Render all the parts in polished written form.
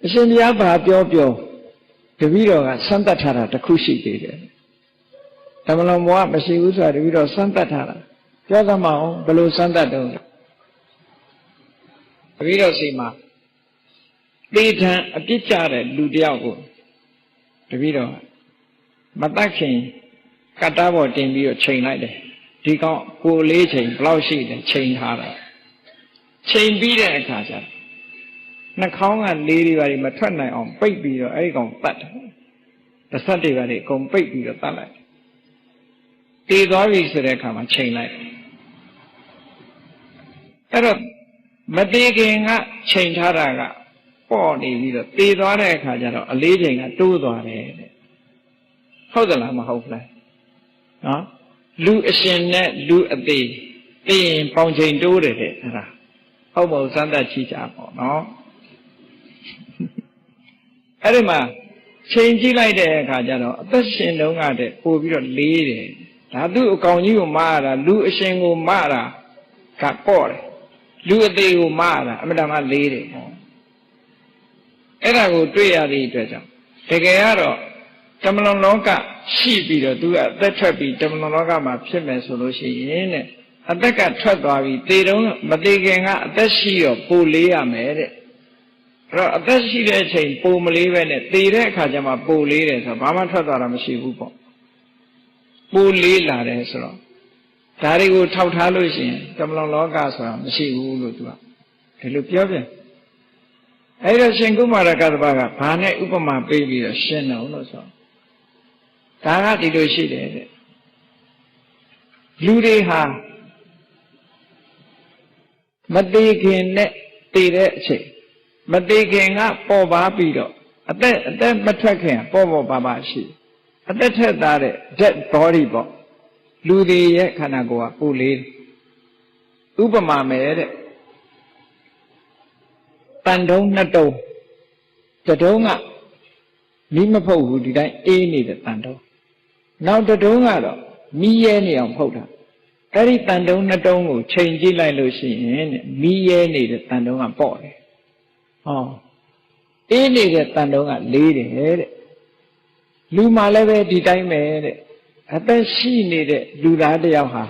အရှင်ဘုရားဘာပြောတပည့်တော်ကစမ်းသပ်ထားတာတစ်ခုရှိသေးတယ်ဓမ္မလွန်ဘဝမရှိဘူးဆိုတာတပည့်တော်စမ်းသပ်ထားတာပြောသမောင်းဘယ်လိုစမ်းသပ်တော့တပည့်တော်စီမှာသေထံအပြစ်ကြတဲ့လူတယောက်ကိုတပည့်တော်မတတ်ခင်ကတ္တဘောတင်ပြီးတော့ချိန်လိုက်တယ်ဒီကောင်ကိုလေးချိန်ဘယ်လောက်ရှိတယ်ချိန်ထားတာချိန်ပြီးတဲ့အခါကျနှာခေါင်းကလေးတွေပါမထွက်နိုင်အောင်ပိတ်ပြီးတော့အဲ့ဒီကောင်တတ်တယ်တစ်ဆက်တွေပါအကုန်ပိတ်ပြီးတော့တတ်လိုက်တည်သွားပြီဆိုတဲ့အခါမှာချိန်လိုက်အဲ့တော့မတည်ခင်ကချိန်ထားတာကပေါ့နေပြီးတော့တည်သွားတဲ့အခါကျတော့အလေးချိန်ကတိုးသွားတယ်တဲ့ဟုတ်သလားမဟုတ်ဘူးလားနော်လူအရှင်နဲ့လူအသေးသိရင်ပေါင်ချိန်တိုးတယ်တဲ့အဲ့ဒါဟုတ်မဟုတ်စမ်းသပ်ကြည့်ကြပါနော်အဲ့ဒီမှာချိန်ကြည့်လိုက်တဲ့အခါကျတော့အသက်ရှင်တုန်းကတည်းပို့ပြီးတော့လေးတယ်ဒါသူ့အကောင်ကြီးကိုမရတာလူအရှင်ကိုမရတာကပေါ့တယ်လူအသေးကိုမရတာအမှန်တမ်းလေးတယ်ဟောအဲ့ဒါကိုတွေ့ရတဲ့အတွက်ကြောင့်တကယ်ကတော့ဓမ္မလွန်လောကရှိပြီးတော့သူကအသက်ထွက်ပြီးဓမ္မလွန်လောကမှာဖြစ်မယ်ဆိုလို့ရှိရင်တဲ့အသက်ကထွက်သွားပြီးသေတုံးမသေးခင်ကအသက်ရှိတော့ပိုလေးရမယ်တဲ့အဲ့တော့အသက်ရှိတဲ့အချိန်ပိုမလေးပဲနဲ့သေတဲ့အခါကျမှပိုလေးတယ်ဆိုတော့ဘာမှထွက်သွားတာမရှိဘူးပေါ့ပိုလေးလာတယ်ဆိုတော့ဒါတွေကိုထောက်ထားလို့ရှိရင်ဓမ္မလွန်လောကဆိုတာမရှိဘူးလို့သူကဒီလိုပြောပြန်အဲ့တော့ရှင်ကုမာရကတ္တဗကဘာနဲ့ဥပမာပေးပြီးတော့ရှင်းတယ်လို့ဆိုဒါကဒီလိုရှိတယ်တဲ့လူတွေဟာမသေးခင်နဲ့တည်တဲ့အချိန်မသေးခင်ကပေါ်ပါပြီးတော့အသက်မထွက်ခင်ပေါ်ပါပါရှိအသက်ထက်သားတဲ့ dead body ပေါ့လူတွေရဲ့ခန္ဓာကိုယ်ကပူလေးဥပမာမယ်တဲ့တန်တုံးနှစ်တုံးတတုံးကမီးမဖုတ်ဘူးဒီတိုင်းအေးနေတဲ့တန်တုံးနောက်တတုံးကတော့မီးရဲနေအောင်ဖုတ်တာအဲ့ဒီတန်တုံးနှစ်တုံးကိုချိန်ကြည့်လိုက်လို့ရှိရင်မီးရဲနေတဲ့တန်တုံးကပေါ့တယ်ဟောအေးနေတဲ့တန်တုံးကလေးတယ်တဲ့လူမှလည်းပဲဒီတိုင်းပဲတဲ့အသက်ရှိနေတဲ့လူသားတယောက်ဟာ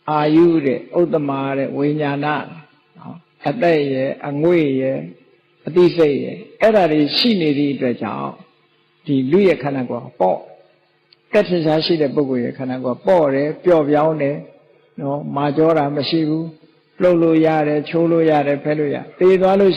အာယုတဲ့ဥတ္တမတဲ့ဝိညာဏနော်အသက်ရဲ့အငွေ့ရဲ့အသိစိတ်ရဲ့အဲ့ဒါတွေရှိနေသည့်အတွက်ကြောင့်ဒီလူရဲ့ခန္ဓာကိုယ်ပေါ့တက်ထင်ရှားရှိတဲ့ပုဂ္ဂိုလ်ရဲ့ခန္ဓာကိုယ်ပေါ့တယ်ပျော့ပြောင်းတယ်နော်မာကြောတာမရှိဘူးလှုပ်လို့ရတယ်ချိုးလို့ရတယ်ဖဲလို့ရသေသွားလို့